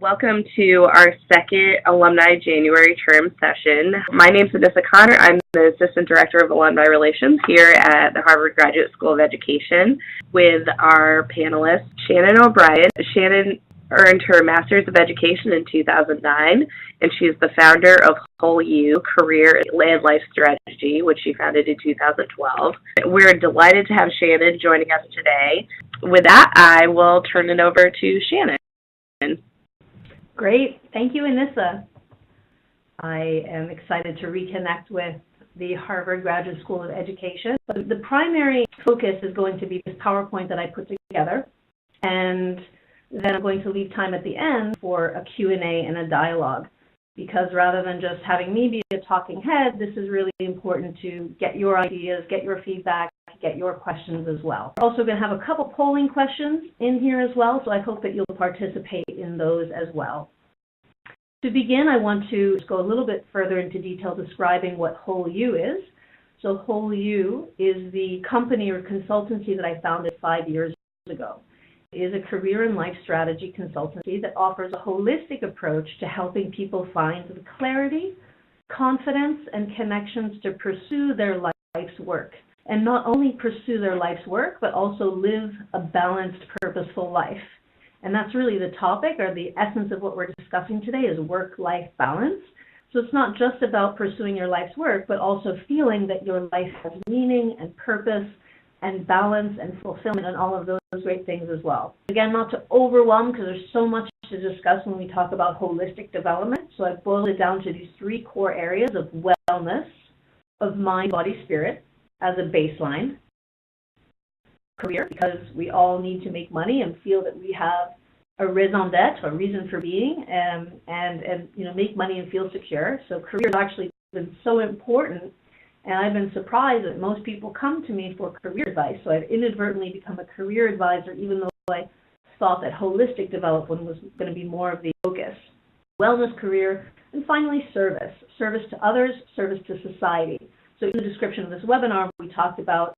Welcome to our second Alumni January term session. My name is Vanessa Connor. I'm the Assistant Director of Alumni Relations here at the Harvard Graduate School of Education with our panelist, Shannon O'Brien. Shannon earned her Master's of Education in 2009, and she's the founder of Whole You Career and Life Strategy, which she founded in 2012. We're delighted to have Shannon joining us today. With that, I will turn it over to Shannon. Great. Thank you, Anissa. I am excited to reconnect with the Harvard Graduate School of Education. The primary focus is going to be this PowerPoint that I put together, and then I'm going to leave time at the end for a Q&A and a dialogue, because rather than just having me be a talking head, this is really important to get your ideas, get your feedback, get your questions as well. We're also going to have a couple polling questions in here as well, so I hope that you'll participate in those as well. To begin, I want to go a little bit further into detail describing what Whole You is. So Whole You is the company or consultancy that I founded 5 years ago. It is a career and life strategy consultancy that offers a holistic approach to helping people find the clarity, confidence, and connections to pursue their life's work. And not only pursue their life's work, but also live a balanced, purposeful life. And that's really the topic, or the essence of what we're discussing today, is work-life balance. So it's not just about pursuing your life's work, but also feeling that your life has meaning and purpose and balance and fulfillment and all of those great things as well. Again, not to overwhelm, because there's so much to discuss when we talk about holistic development. So I've boiled it down to these three core areas of wellness, of mind, body, spirit, as a baseline. Career, because we all need to make money and feel that we have a raison d'etre, a reason for being, and make money and feel secure. So career has actually been so important, and I've been surprised that most people come to me for career advice. So I've inadvertently become a career advisor, even though I thought that holistic development was going to be more of the focus. Wellness, career, and finally service. Service to others, service to society. So in the description of this webinar, we talked about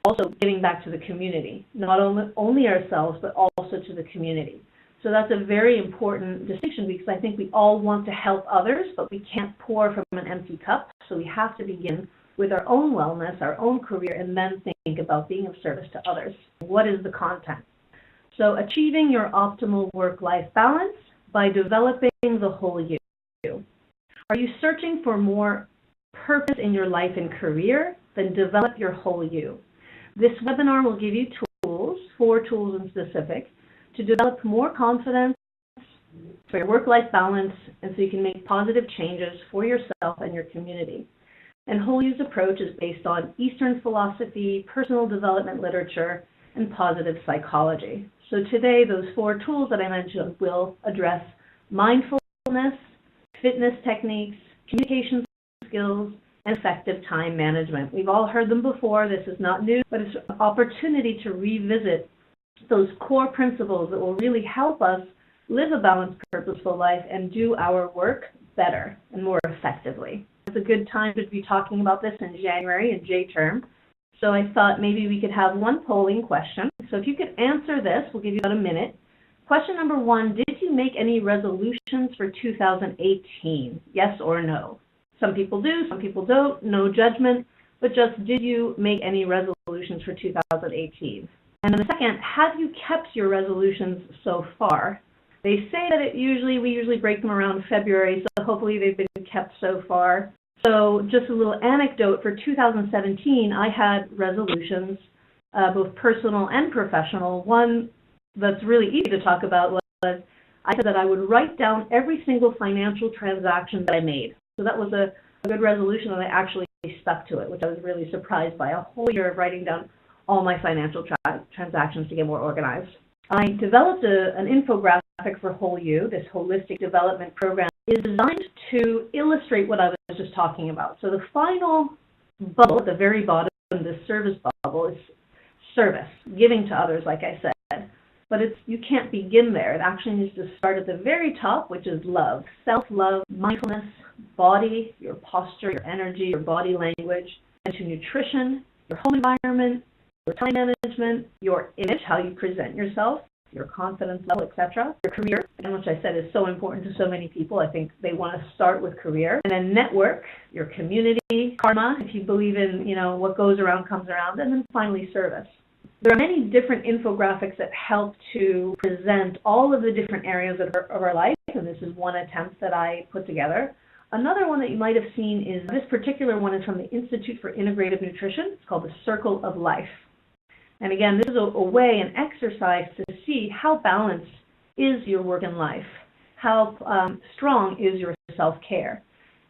also giving back to the community, not only ourselves, but also to the community. So that's a very important distinction, because I think we all want to help others, but we can't pour from an empty cup. So we have to begin with our own wellness, our own career, and then think about being of service to others. What is the content? So achieving your optimal work-life balance by developing the whole you. Are you searching for more purpose in your life and career? Then develop your whole you. This webinar will give you tools, 4 tools in specific, to develop more confidence for your work-life balance, and so you can make positive changes for yourself and your community. And Whole You's approach is based on Eastern philosophy, personal development literature, and positive psychology. So today, those 4 tools that I mentioned will address mindfulness, fitness techniques, communication skills, and effective time management. We've all heard them before. This is not new, but it's an opportunity to revisit those core principles that will really help us live a balanced, purposeful life and do our work better and more effectively. It's a good time to be talking about this in January in J-term. So I thought maybe we could have one polling question. So if you could answer this, we'll give you about a minute. Question number 1, did you make any resolutions for 2018? Yes or no? Some people do, some people don't, no judgment, but just did you make any resolutions for 2018? And then the second, have you kept your resolutions so far? They say that we usually break them around February, so hopefully they've been kept so far. So just a little anecdote, for 2017, I had resolutions, both personal and professional. One that's really easy to talk about was I said that I would write down every single financial transaction that I made. So that was a good resolution, and I actually stuck to it, which I was really surprised by. A whole year of writing down all my financial transactions to get more organized. I developed an infographic for Whole You. This holistic development program is designed to illustrate what I was just talking about. So the final bubble at the very bottom, the service bubble, is service, giving to others, like I said. But you can't begin there. It actually needs to start at the very top, which is love, self-love, mindfulness, body, your posture, your energy, your body language, and to nutrition, your home environment, your time management, your image, how you present yourself, your confidence level, etc. Your career, and which I said is so important to so many people. I think they want to start with career. And then network, your community, karma, if you believe in, what goes around comes around. And then finally, service. There are many different infographics that help to present all of the different areas of our life, and this is one attempt that I put together. Another one that you might have seen is, this particular one is from the Institute for Integrative Nutrition. It's called the Circle of Life. And again, this is a way, an exercise to see how balanced is your work and life, how strong is your self-care.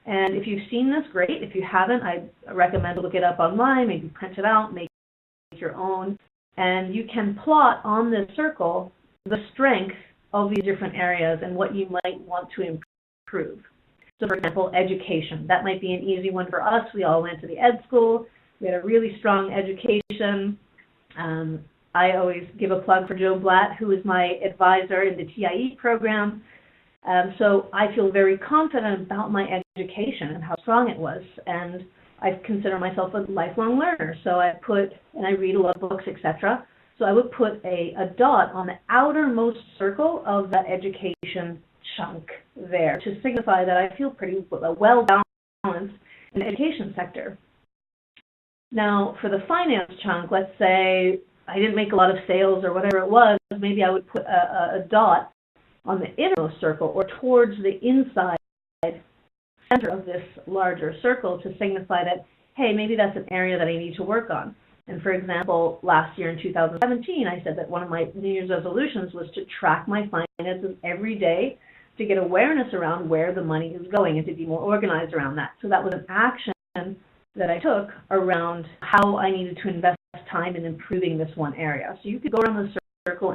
And if you've seen this, great. If you haven't, I recommend to look it up online, maybe print it out, make your own. And you can plot on this circle the strength of these different areas and what you might want to improve. So for example, education. That might be an easy one for us. We all went to the ed school. We had a really strong education. I always give a plug for Joe Blatt, who is my advisor in the TIE program. So I feel very confident about my education and how strong it was. And I consider myself a lifelong learner. So I read a lot of books, etc. So I would put a dot on the outermost circle of that education chunk there to signify that I feel pretty well balanced in the education sector. Now, for the finance chunk, let's say I didn't make a lot of sales or whatever it was, maybe I would put a dot on the innermost circle or towards the inside center of this larger circle to signify that, hey, maybe that's an area that I need to work on. And for example, last year in 2017, I said that one of my New Year's resolutions was to track my finances every day to get awareness around where the money is going and to be more organized around that. So that was an action that I took around how I needed to invest time in improving this one area. So you could go around the circle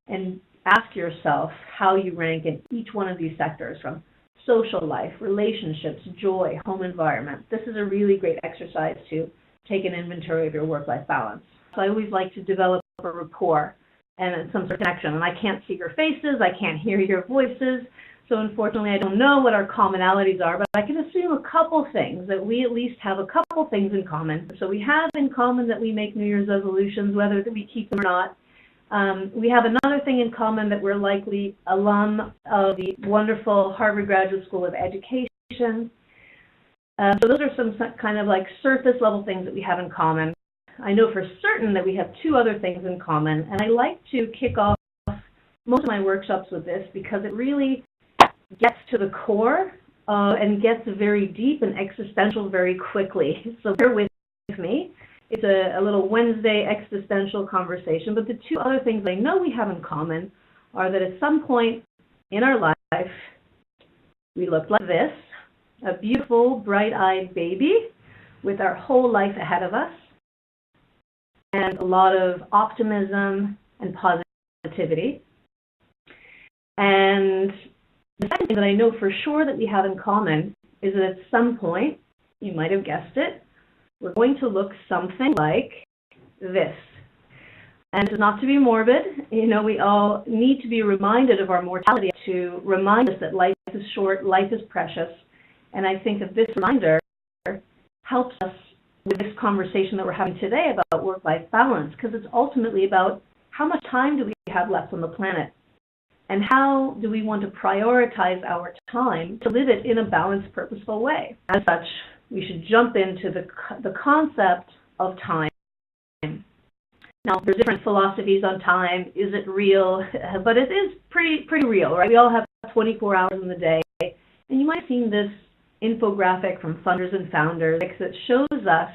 and ask yourself how you rank in each one of these sectors, from social life, relationships, joy, home environment. This is a really great exercise to take an inventory of your work-life balance. So I always like to develop a rapport and some sort of connection. And I can't see your faces, I can't hear your voices, so unfortunately I don't know what our commonalities are, but I can assume a couple things, that we at least have a couple things in common. So we have in common that we make New Year's resolutions, whether we keep them or not. We have another thing in common, that we're likely alum of the wonderful Harvard Graduate School of Education. So those are some kind of like surface level things that we have in common. I know for certain that we have two other things in common, and I like to kick off most of my workshops with this because it really gets to the core and gets very deep and existential very quickly. So bear with me. It's a little Wednesday existential conversation, but the two other things I know we have in common are that at some point in our life, we looked like this, a beautiful, bright-eyed baby with our whole life ahead of us, and a lot of optimism and positivity. And the second thing that I know for sure that we have in common is that at some point, you might have guessed it, we're going to look something like this. And it's not to be morbid, we all need to be reminded of our mortality, to remind us that life is short, life is precious. And I think that this reminder helps us with this conversation that we're having today about work-life balance, because it's ultimately about how much time do we have left on the planet, and how do we want to prioritize our time to live it in a balanced, purposeful way. As such, we should jump into the concept of time. Now, there's different philosophies on time. Is it real? But it is pretty real, right? We all have 24 hours in the day. And you might have seen this infographic from Funders and Founders that shows us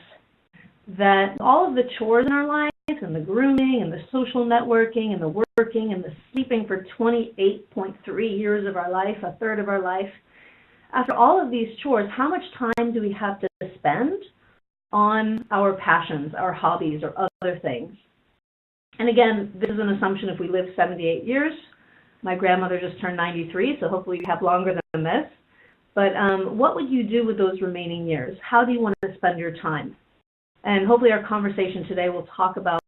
that all of the chores in our lives, and the grooming, and the social networking, and the working, and the sleeping for 28.3 years of our life, a third of our life, after all of these chores, how much time do we have to spend on our passions, our hobbies, or other things? And again, this is an assumption if we live 78 years. My grandmother just turned 93, so hopefully we have longer than this. But what would you do with those remaining years? How do you want to spend your time? And hopefully our conversation today will talk about,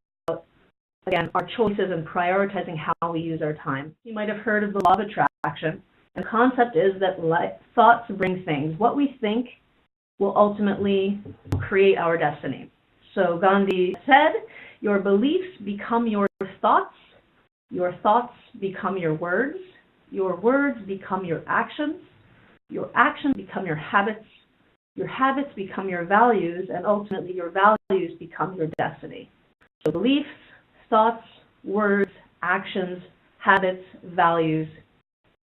again, our choices and prioritizing how we use our time. You might have heard of the law of attraction. And the concept is that thoughts bring things. What we think will ultimately create our destiny. So Gandhi said, your beliefs become your thoughts, Your thoughts become your words become your actions become your habits become your values, and ultimately your values become your destiny. So beliefs, thoughts, words, actions, habits, values,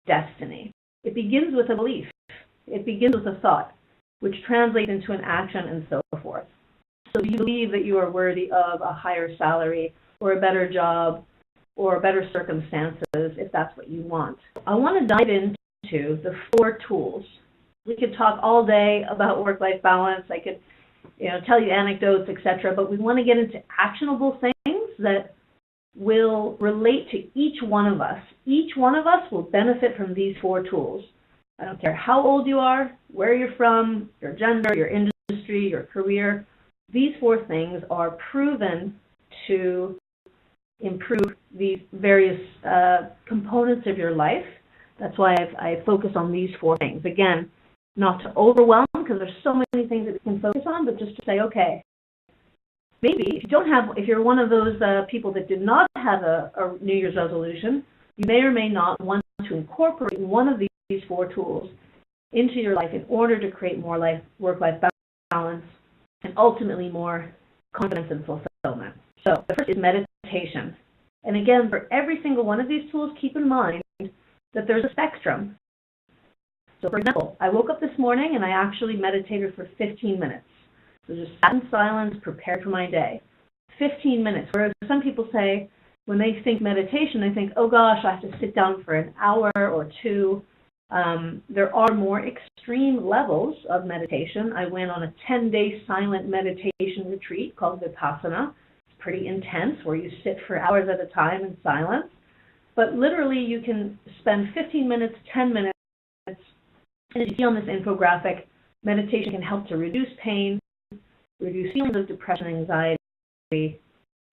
destiny. It begins with a belief. It begins with a thought, which translates into an action and so forth. So do you believe that you are worthy of a higher salary or a better job or better circumstances if that's what you want? I want to dive into the 4 tools. We could talk all day about work-life balance. I could tell you anecdotes, etc., but we want to get into actionable things that will relate to each one of us. Each one of us will benefit from these 4 tools. I don't care how old you are, where you're from, your gender, your industry, your career. These 4 things are proven to improve these various components of your life. That's why I focus on these 4 things. Again, not to overwhelm, because there's so many things that we can focus on, but just to say, okay, maybe if you're one of those people that did not have a New Year's resolution, you may or may not want to incorporate one of these 4 tools into your life in order to create more work-life balance and ultimately more confidence and fulfillment. So the first is meditation. And again, for every single one of these tools, keep in mind that there's a spectrum. So for example, I woke up this morning and I actually meditated for 15 minutes. So just sat in silence, prepared for my day. 15 minutes, whereas some people say when they think meditation, they think, oh gosh, I have to sit down for an hour or 2. There are more extreme levels of meditation. I went on a 10-day silent meditation retreat called Vipassana. It's pretty intense, where you sit for hours at a time in silence. But literally, you can spend 15 minutes, 10 minutes, and as you see on this infographic, meditation can help to reduce pain, reduce feelings of depression and anxiety,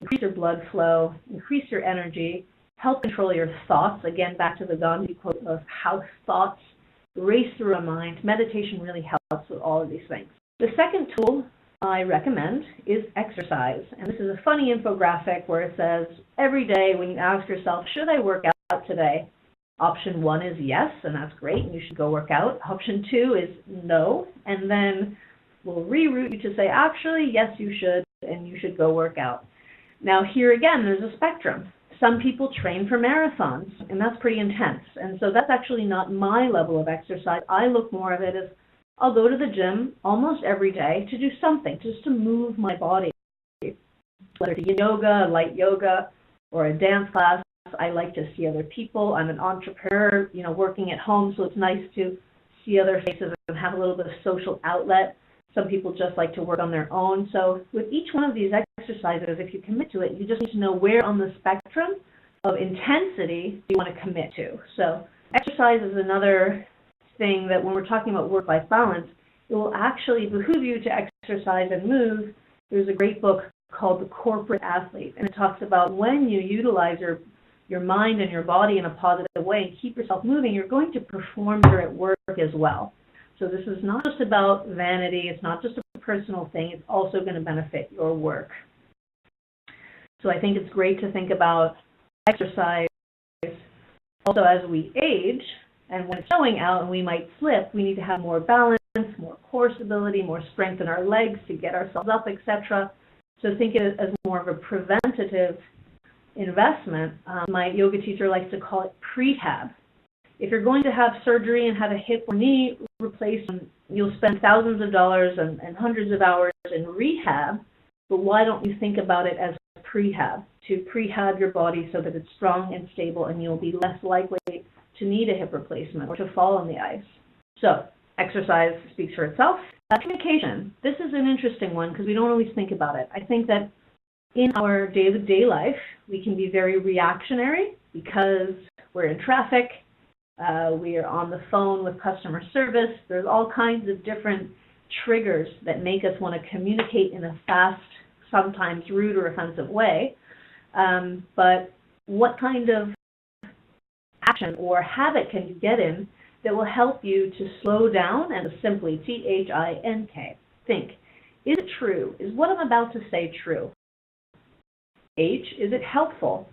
increase your blood flow, increase your energy, help control your thoughts. Again, back to the Gandhi quote of how thoughts race through our mind. Meditation really helps with all of these things. The second tool I recommend is exercise. And this is a funny infographic where it says, every day when you ask yourself, should I work out today? Option 1 is yes, and that's great, and you should go work out. Option 2 is no, and then we'll reroute you to say, actually, yes, you should, and you should go work out. Now, here again, there's a spectrum. Some people train for marathons, and that's pretty intense. And so that's actually not my level of exercise. I look more of it as I'll go to the gym almost every day to do something, just to move my body. Whether it's yoga, light yoga, or a dance class, I like to see other people. I'm an entrepreneur, working at home, so it's nice to see other faces and have a little bit of social outlet. Some people just like to work on their own. So with each one of these exercises, if you commit to it, you just need to know where on the spectrum of intensity you want to commit to. So exercise is another thing that when we're talking about work-life balance, it will actually behoove you to exercise and move. There's a great book called The Corporate Athlete, and it talks about when you utilize your mind and your body in a positive way and keep yourself moving, you're going to perform better at work as well. So this is not just about vanity, it's not just a personal thing, it's also going to benefit your work. So I think it's great to think about exercise. Also, as we age, and when it's showing out and we might slip, we need to have more balance, more core stability, more strength in our legs to get ourselves up, etc. So think of it as more of a preventative investment. My yoga teacher likes to call it prehab. If you're going to have surgery and have a hip or knee replaced, you'll spend thousands of dollars and hundreds of hours in rehab, but why don't you think about it as prehab, to prehab your body so that it's strong and stable and you'll be less likely to need a hip replacement or to fall on the ice. So exercise speaks for itself. Communication. This is an interesting one because we don't always think about it. I think that in our day-to-day life, we can be very reactionary because we're in traffic, we are on the phone with customer service. There's all kinds of different triggers that make us want to communicate in a fast, sometimes rude or offensive way. But what kind of action or habit can you get in that will help you to slow down and simply T-H-I-N-K, think? Is it true? Is what I'm about to say true? H, is it helpful?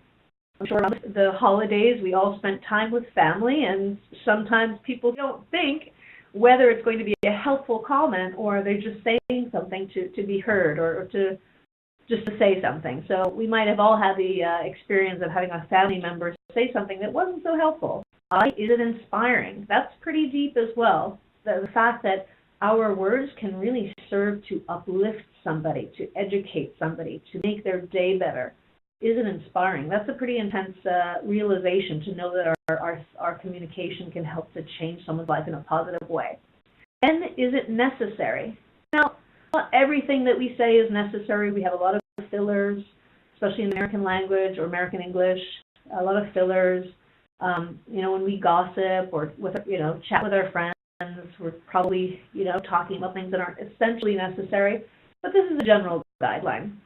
I'm sure around the holidays we all spent time with family, and sometimes people don't think whether it's going to be a helpful comment or they're just saying something to be heard or to just to say something. So we might have all had the experience of having a family member say something that wasn't so helpful. Is it inspiring? That's pretty deep as well. The fact that our words can really serve to uplift somebody, to educate somebody, to make their day better. Is it inspiring? That's a pretty intense realization, to know that our communication can help to change someone's life in a positive way. And is it necessary? Now, not everything that we say is necessary. We have a lot of fillers, especially in American language or American English, a lot of fillers. When we gossip or chat with our friends, we're probably, talking about things that aren't essentially necessary, but this is a general guideline.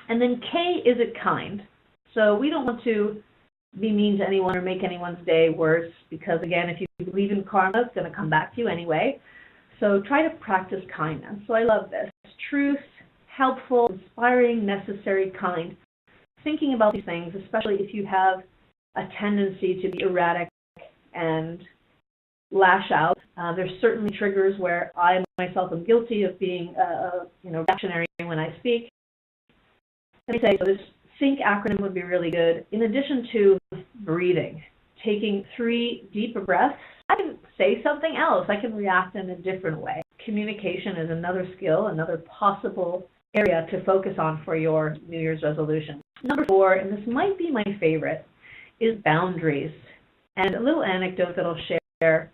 And then K, is it kind? So we don't want to be mean to anyone or make anyone's day worse, because again, if you believe in karma, it's going to come back to you anyway. So try to practice kindness. So I love this. Truth, helpful, inspiring, necessary, kind. Thinking about these things, especially if you have a tendency to be erratic and lash out. There's certainly triggers where I myself am guilty of being reactionary when I speak. Let me say, so this THINK acronym would be really good. In addition to breathing, taking 3 deep breaths, I can say something else. I can react in a different way. Communication is another skill, another possible area to focus on for your New Year's resolution. Number 4, and this might be my favorite, is boundaries. And a little anecdote that I'll share.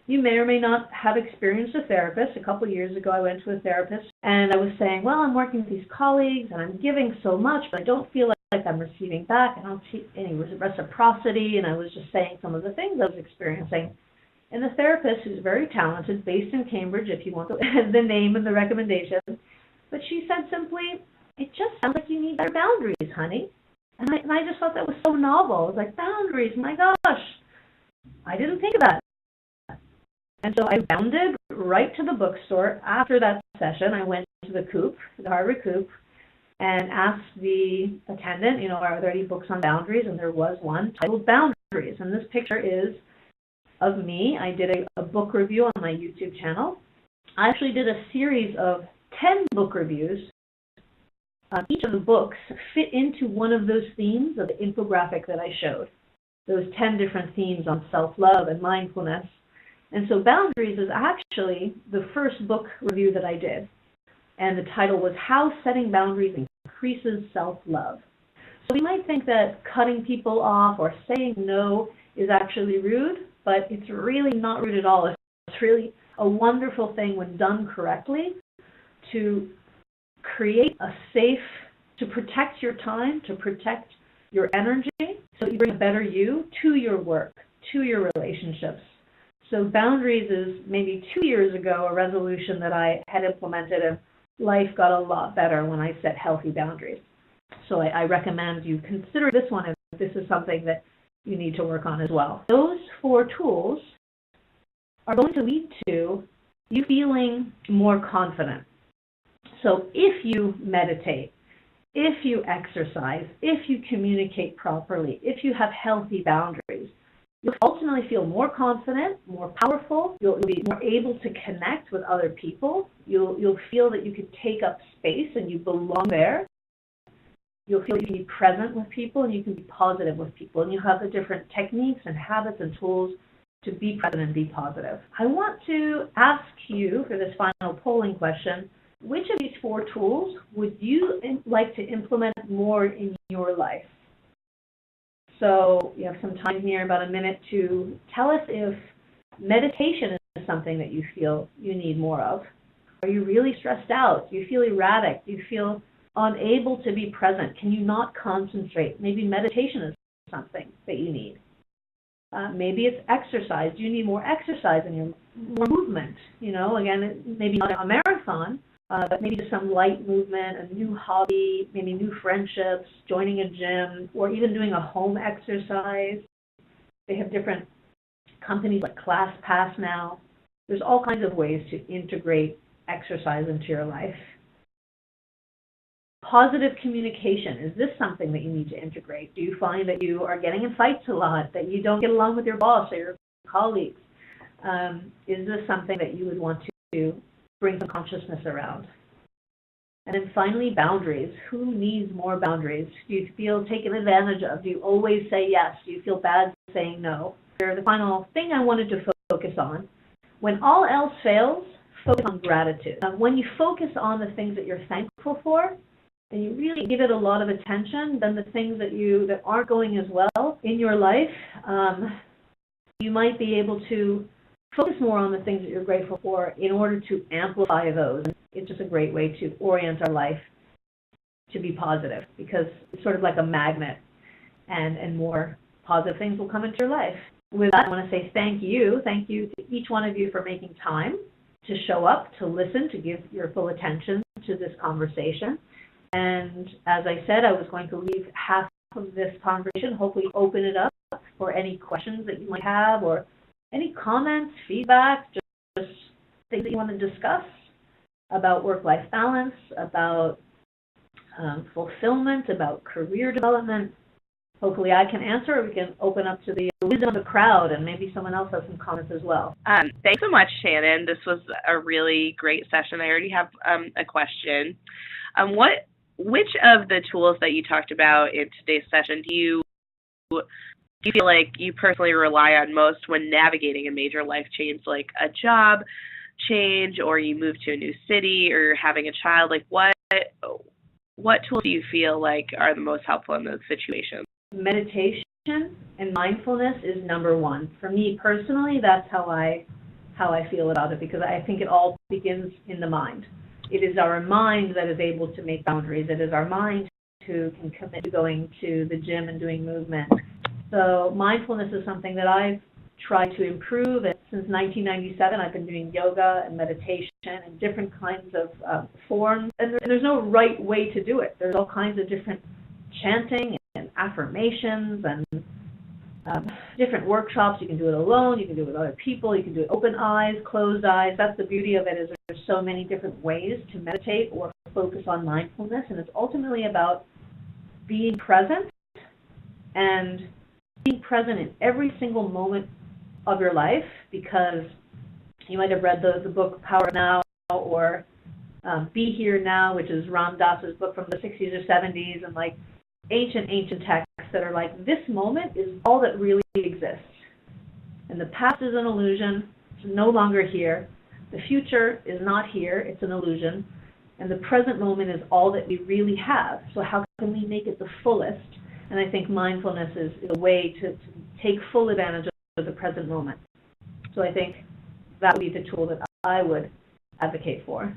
You may or may not have experienced a therapist. A couple years ago, I went to a therapist, and I was saying, well, I'm working with these colleagues, and I'm giving so much, but I don't feel like I'm receiving back. I don't see any reciprocity, and I was just saying some of the things I was experiencing. And the therapist, who's very talented, based in Cambridge, if you want the name and the recommendation, but she said simply, it just sounds like you need better boundaries, honey. And I just thought that was so novel. I was like, boundaries, my gosh. I didn't think of that. And so I bounded right to the bookstore. After that session, I went to the Coop, the Harvard Coop, and asked the attendant, are there any books on boundaries? And there was one titled Boundaries. And this picture is of me. I did a book review on my YouTube channel. I actually did a series of 10 book reviews. Each of the books fit into one of those themes of the infographic that I showed. Those 10 different themes on self-love and mindfulness. And so Boundaries is actually the first book review that I did. And the title was How Setting Boundaries Increases Self-Love. So we might think that cutting people off or saying no is actually rude, but it's really not rude at all. It's really a wonderful thing when done correctly to create a safe, to protect your time, to protect your energy, so you bring a better you to your work, to your relationships. So Boundaries is maybe 2 years ago a resolution that I had implemented, and life got a lot better when I set healthy boundaries. So I recommend you consider this one if this is something that you need to work on as well. Those 4 tools are going to lead to you feeling more confident. So if you meditate, if you exercise, if you communicate properly, if you have healthy boundaries, you'll ultimately feel more confident, more powerful. You'll be more able to connect with other people. You'll feel that you can take up space and you belong there. You'll feel you can be present with people and you can be positive with people. And you have the different techniques and habits and tools to be present and be positive. I want to ask you for this final polling question, which of these 4 tools would you like to implement more in your life? So you have some time here, about a minute, to tell us if meditation is something that you feel you need more of. Are you really stressed out? Do you feel erratic? Do you feel unable to be present? Can you not concentrate? Maybe meditation is something that you need. Maybe it's exercise. Do you need more exercise and more movement? Again, maybe not a marathon, but maybe just some light movement, a new hobby, maybe new friendships, joining a gym, or even doing a home exercise. They have different companies like ClassPass now. There's all kinds of ways to integrate exercise into your life. Positive communication. Is this something that you need to integrate? Do you find that you are getting in fights a lot, that you don't get along with your boss or your colleagues? Is this something that you would want to bring some consciousness around? And then finally, boundaries. Who needs more boundaries? Do you feel taken advantage of? Do you always say yes? Do you feel bad saying no? The final thing I wanted to focus on, when all else fails, focus on gratitude. When you focus on the things that you're thankful for, and you really give it a lot of attention, then the things that aren't going as well in your life, you might be able to focus more on the things that you're grateful for in order to amplify those. It's just a great way to orient our life to be positive, because it's sort of like a magnet, and more positive things will come into your life. With that, I want to say thank you to each one of you for making time to show up, to listen, to give your full attention to this conversation. And as I said, I was going to leave half of this conversation, hopefully open it up for any questions that you might have, or any comments, feedback, just things that you want to discuss about work-life balance, about fulfillment, about career development. Hopefully I can answer, or we can open up to the wisdom of the crowd, and maybe someone else has some comments as well. Thanks so much, Shannon. This was a really great session. I already have a question. Which of the tools that you talked about in today's session do you feel like you personally rely on most when navigating a major life change, like a job change, or you move to a new city, or you're having a child? Like what tools do you feel like are the most helpful in those situations? Meditation and mindfulness is number one. For me personally, that's how I feel about it, because I think it all begins in the mind. It is our mind that is able to make boundaries. It is our mind who can commit to going to the gym and doing movement. So mindfulness is something that I've tried to improve. And since 1997, I've been doing yoga and meditation and different kinds of forms. And there's no right way to do it. There's all kinds of different chanting and affirmations and different workshops. You can do it alone, you can do it with other people, you can do it open eyes, closed eyes. That's the beauty of it, is there's so many different ways to meditate or focus on mindfulness, and it's ultimately about being present, and being present in every single moment of your life, because you might have read the book Power Now, or Be Here Now, which is Ram Dass's book from the 60s or 70s, and like ancient texts that are like, this moment is all that really exists. And the past is an illusion. It's no longer here. The future is not here. It's an illusion. And the present moment is all that we really have. So how can we make it the fullest? And I think mindfulness is a way to take full advantage of the present moment. So I think that would be the tool that I would advocate for.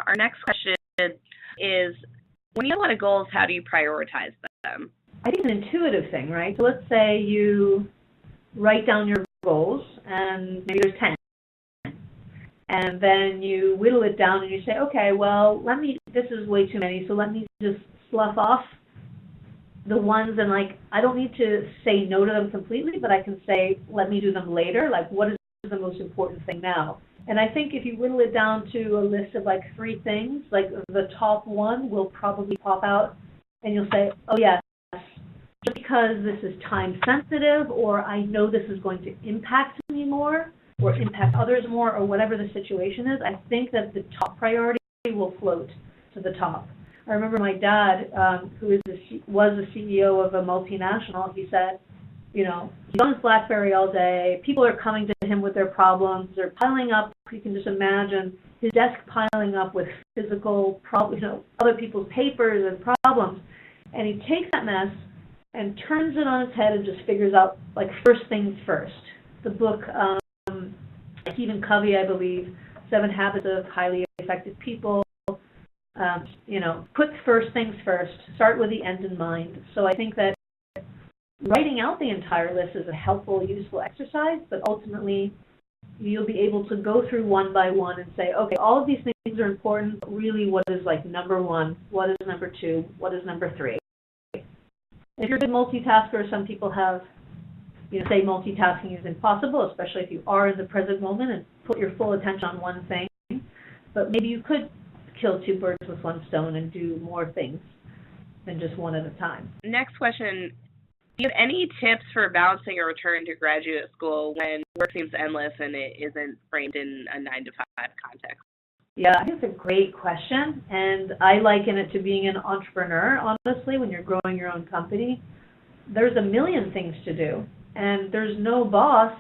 Our next question is, when you have a lot of goals, how do you prioritize them? I think it's an intuitive thing, right? So let's say you write down your goals, and maybe there's 10. And then you whittle it down and you say, okay, well, this is way too many, so let me just slough off the ones, and like, I don't need to say no to them completely, but I can say, let me do them later. Like, what is the most important thing now? And I think if you whittle it down to a list of like 3 things, like the top one will probably pop out, and you'll say, oh yes, just because this is time sensitive, or I know this is going to impact me more, or impact others more, or whatever the situation is, I think that the top priority will float to the top. I remember my dad, who was the CEO of a multinational, he said, he's on his BlackBerry all day. People are coming to him with their problems. They're piling up. You can just imagine his desk piling up with physical problems, other people's papers and problems. And he takes that mess and turns it on its head and just figures out, like, first things first. The book, Stephen Covey, I believe, 7 Habits of Highly Effective People, put first things first, start with the end in mind. So I think that writing out the entire list is a helpful, useful exercise, but ultimately you'll be able to go through one by one and say, okay, all of these things are important, but really what is like number 1, what is number 2, what is number 3? If you're a good multitasker, some people have, say multitasking is impossible, especially if you are in the present moment and put your full attention on one thing. But maybe you could kill two birds with one stone and do more things than just one at a time. Next question. Do you have any tips for balancing a return to graduate school when work seems endless and it isn't framed in a 9-to-5 context? Yeah, I think it's a great question, and I liken it to being an entrepreneur, honestly, when you're growing your own company. There's a million things to do, and there's no boss.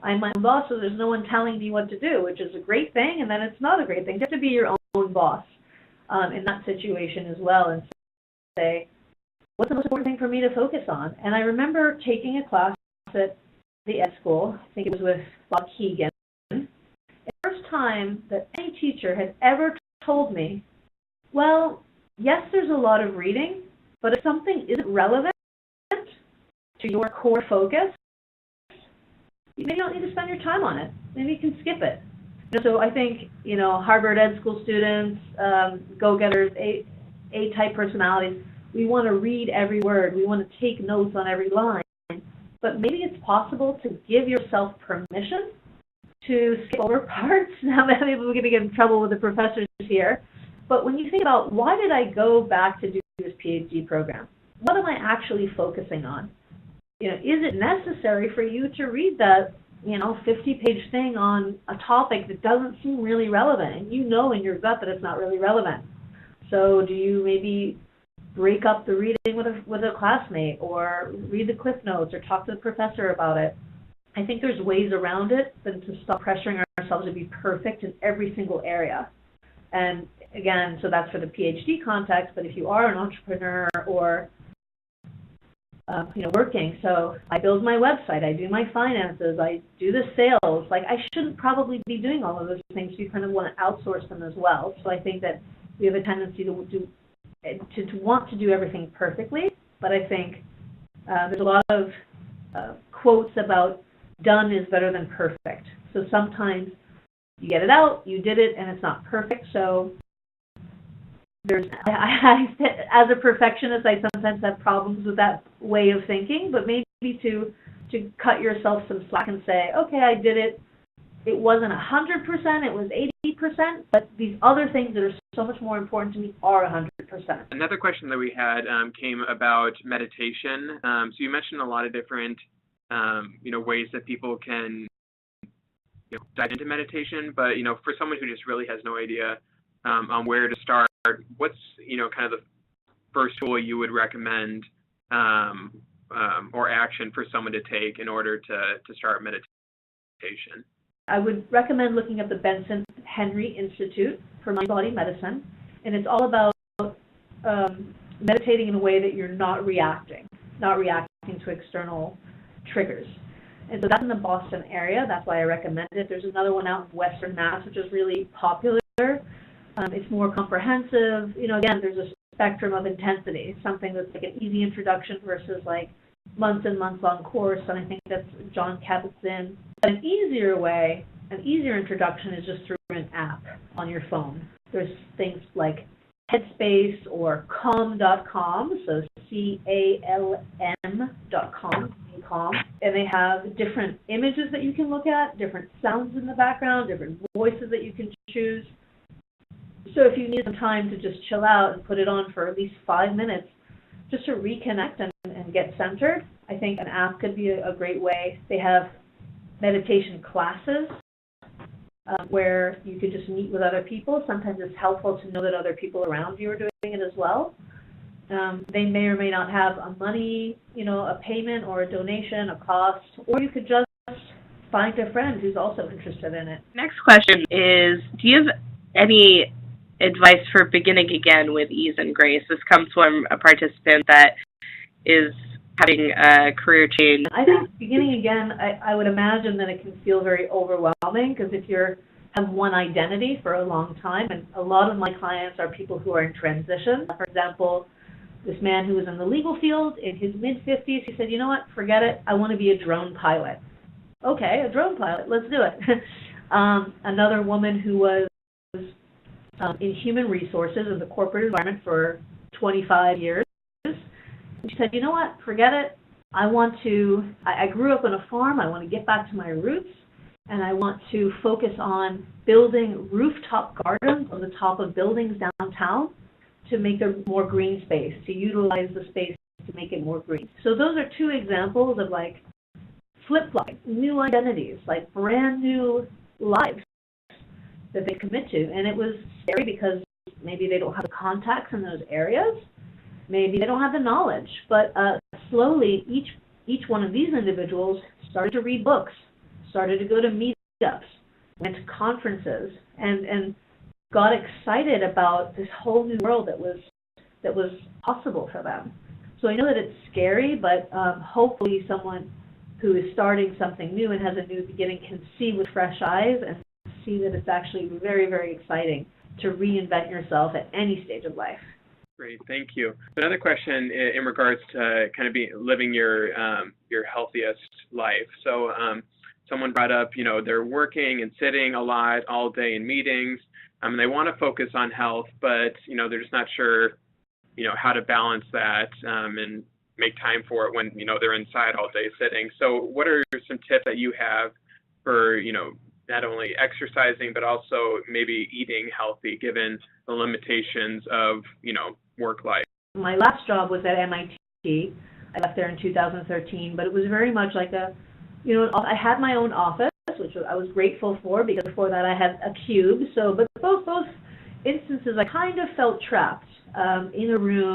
I'm my own boss, so there's no one telling me what to do, which is a great thing, and then it's not a great thing. You have to be your own boss in that situation as well, and say, what's the most important thing for me to focus on? And I remember taking a class at the ed school, I think it was with Bob Keegan. The first time that any teacher had ever told me, well, yes, there's a lot of reading, but if something isn't relevant to your core focus, you maybe don't need to spend your time on it. Maybe you can skip it. So I think, Harvard Ed School students, go-getters, A-type personalities, we want to read every word. We want to take notes on every line. But maybe it's possible to give yourself permission to skip over parts. Now, maybe we're going to get in trouble with the professors here. But when you think about, why did I go back to do this PhD program? What am I actually focusing on? Is it necessary for you to read that, 50-page thing on a topic that doesn't seem really relevant, and you know in your gut that it's not really relevant? So do you maybe break up the reading with a classmate, or read the cliff notes, or talk to the professor about it? I think there's ways around it than to stop pressuring ourselves to be perfect in every single area. And again, so that's for the PhD context, but if you are an entrepreneur or working, so I build my website, I do my finances, I do the sales, I shouldn't probably be doing all of those things. You kind of want to outsource them as well. So I think that we have a tendency to want to do everything perfectly, but I think there's a lot of quotes about done is better than perfect. So sometimes you get it out, you did it, and it's not perfect. So as a perfectionist, I sometimes have problems with that way of thinking, but maybe to cut yourself some slack and say, okay, I did it. It wasn't 100%, it was 80%, but these other things that are so much more important to me are 100%. Another question that we had came about meditation. So you mentioned a lot of different, ways that people can, dive into meditation. But for someone who just really has no idea on where to start, what's kind of the first tool you would recommend or action for someone to take in order to start meditation? I would recommend looking at the Benson Henry Institute for Mind-Body Medicine, and it's all about meditating in a way that you're not reacting to external triggers. And so that's in the Boston area. That's why I recommend it. There's another one out in Western Mass, which is really popular. It's more comprehensive. Again, there's a spectrum of intensity. Something that's like an easy introduction versus months and months long course, and I think that's John Kabat-Zinn. But an easier introduction is just through an app on your phone. There's things like Headspace or Calm.com, so CALM.com, and they have different images that you can look at, different sounds in the background, different voices that you can choose. So if you need some time to just chill out and put it on for at least 5 minutes, just to reconnect and get centered, I think an app could be a great way. They have meditation classes where you could just meet with other people. Sometimes it's helpful to know that other people around you are doing it as well. They may or may not have a money, a payment or a donation, a cost, or you could just find a friend who's also interested in it. Next question is, do you have any advice for beginning again with ease and grace? This comes from a participant that is having a career change. I think beginning again, I would imagine that it can feel very overwhelming, because if you have one identity for a long time, and a lot of my clients are people who are in transition. For example, this man who was in the legal field in his mid-50s, he said, you know what, forget it, I want to be a drone pilot. Okay, a drone pilot, let's do it. Another woman who was in human resources in the corporate environment for 25 years. She said, you know what, forget it. I grew up on a farm. I want to get back to my roots. and I want to focus on building rooftop gardens on the top of buildings downtown to make there more green space, to utilize the space to make it more green. So those are two examples of like flip-flopping, new identities, like brand new lives that they commit to. And it was scary because maybe they don't have the contacts in those areas, maybe they don't have the knowledge, but slowly each one of these individuals started to read books, started to go to meetups, went to conferences, and got excited about this whole new world that was possible for them. So I know that it's scary, but hopefully someone who is starting something new and has a new beginning can see with fresh eyes and see that it's actually very, very exciting to reinvent yourself at any stage of life. Great, thank you. Another question in regards to kind of living your healthiest life. So someone brought up, they're working and sitting a lot all day in meetings. They want to focus on health, but they're just not sure, how to balance that and make time for it when they're inside all day sitting. So what are some tips that you have for not only exercising but also maybe eating healthy given the limitations of work life? My last job was at MIT. I left there in 2013, but it was very much like I had my own office, which I was grateful for because before that I had a cube. So, but both instances I kind of felt trapped in a room,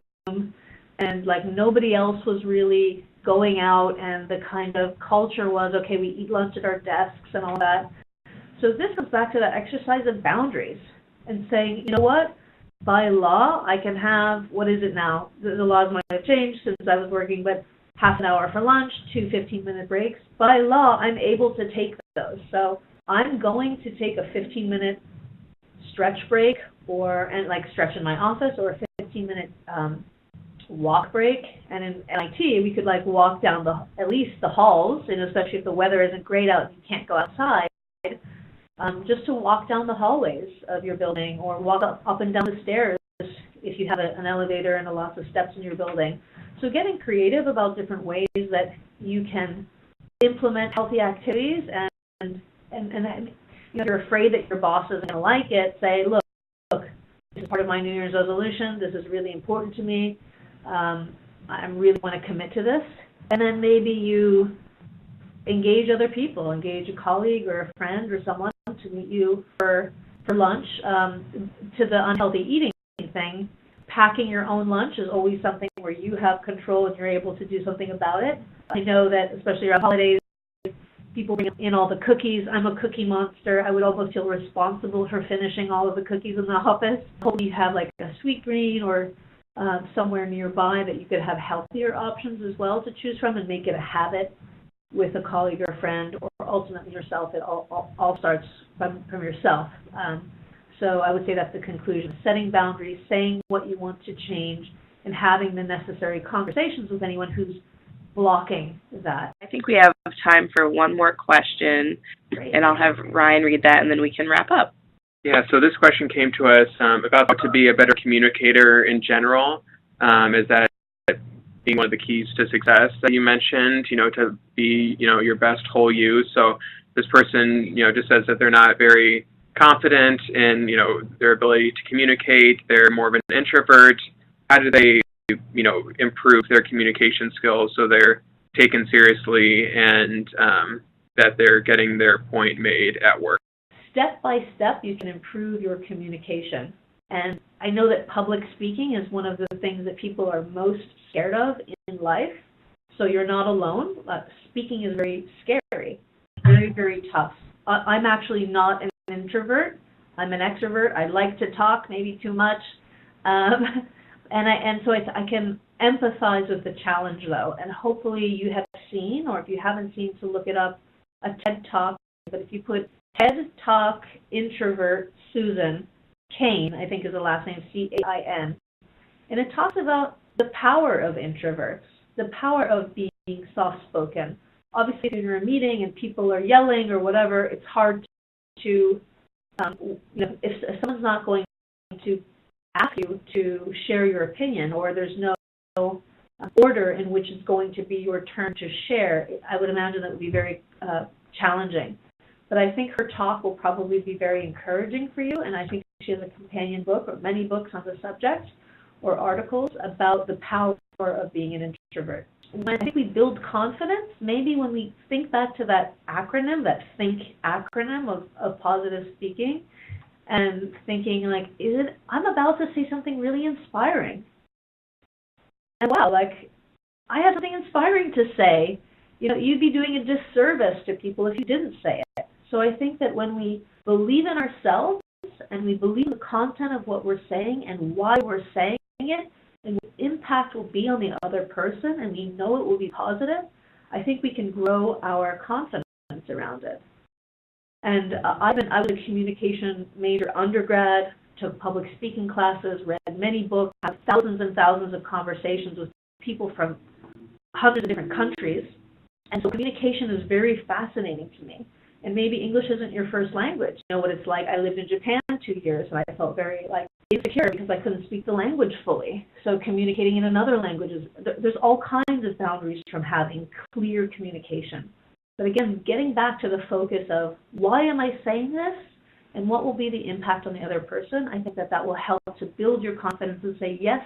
and like nobody else was really going out, and the kind of culture was, okay, we eat lunch at our desks and all that. So this comes back to that exercise of boundaries and saying, you know what, by law I can have, what is it now? The laws might have changed since I was working, but half an hour for lunch, 2 15-minute breaks. By law, I'm able to take those. So I'm going to take a 15-minute stretch break and stretch in my office, or a 15-minute walk break. And in MIT, we could walk down at least the halls, and especially if the weather isn't great out and you can't go outside, just to walk down the hallways of your building, or walk up and down the stairs if you have an elevator and lots of steps in your building. So getting creative about different ways that you can implement healthy activities, and if you're afraid that your boss isn't going to like it, say, look, this is part of my New Year's resolution. This is really important to me. I really want to commit to this. And then maybe you engage other people, engage a colleague or a friend or someone to meet you for lunch. To the unhealthy eating thing, packing your own lunch is always something where you have control and you're able to do something about it. I know that especially around holidays, people bring in all the cookies. I'm a cookie monster. I would almost feel responsible for finishing all of the cookies in the office. Hopefully you have a Sweet Green or somewhere nearby that you could have healthier options as well to choose from, and make it a habit with a colleague or a friend, or ultimately yourself. It all starts from yourself. So I would say that's the conclusion. Setting boundaries, saying what you want to change, and having the necessary conversations with anyone who's blocking that. I think we have time for one more question. Great. And I'll have Ryan read that, and then we can wrap up. Yeah, so this question came to us about how to be a better communicator in general. Is that being one of the keys to success that you mentioned, to be, your best whole you. So this person, just says that they're not very confident in, their ability to communicate. They're more of an introvert. How do they, improve their communication skills so they're taken seriously and that they're getting their point made at work? Step by step, you can improve your communication. And I know that public speaking is one of the things that people are most scared of in life. So you're not alone. Speaking is very scary, very, very tough. I'm actually not an introvert. I'm an extrovert. I like to talk, maybe too much. So I can empathize with the challenge, though. And hopefully you have seen, or if you haven't seen, to look it up, a TED Talk. But if you put TED Talk introvert Susan Cain, I think is the last name, Cain, and it talks about the power of introverts, the power of being soft-spoken. Obviously, if you're in a meeting and people are yelling or whatever, it's hard to, if someone's not going to ask you to share your opinion, or there's no order in which it's going to be your turn to share, I would imagine that would be very challenging. but I think her talk will probably be very encouraging for you, and I think she has a companion book or many books on the subject or articles about the power of being an introvert. When I think we build confidence, maybe when we think back to that acronym, that THINK acronym of positive speaking, and thinking like, I'm about to say something really inspiring. And wow, like, I have something inspiring to say. You know, you'd be doing a disservice to people if you didn't say it. So I think that when we believe in ourselves and we believe the content of what we're saying and why we're saying it and what impact will be on the other person, and we know it will be positive, I think we can grow our confidence around it. And I was a communication major undergrad, took public speaking classes, read many books, had thousands and thousands of conversations with people from hundreds of different countries. And so communication is very fascinating to me. And maybe English isn't your first language. You know what it's like. I lived in Japan 2 years, and I felt very insecure because I couldn't speak the language fully. So communicating in another language there's all kinds of boundaries from having clear communication. But again, getting back to the focus of why am I saying this and what will be the impact on the other person, I think that will help to build your confidence and say, yes,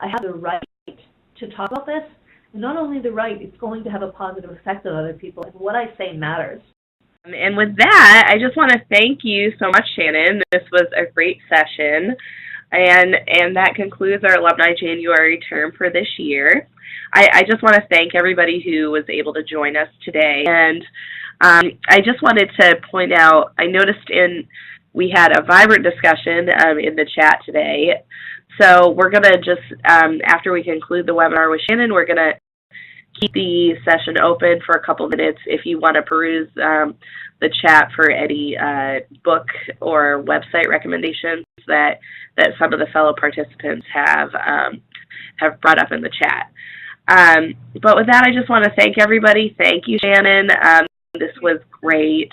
I have the right to talk about this. And not only the right, it's going to have a positive effect on other people, and what I say matters. And with that, I just want to thank you so much, Shannon. This was a great session, and that concludes our Alumni January term for this year. I just want to thank everybody who was able to join us today, and I just wanted to point out, I noticed we had a vibrant discussion in the chat today, so we're going to just, after we conclude the webinar with Shannon, we're going to keep the session open for a couple minutes if you want to peruse the chat for any book or website recommendations that some of the fellow participants have brought up in the chat. But with that, I just want to thank everybody. Thank you, Shannon. This was great,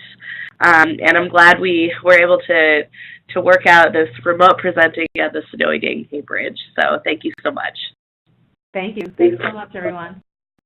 and I'm glad we were able to work out this remote presenting at the Snowy Day Bridge. So thank you so much. Thank you. Thanks so much, everyone.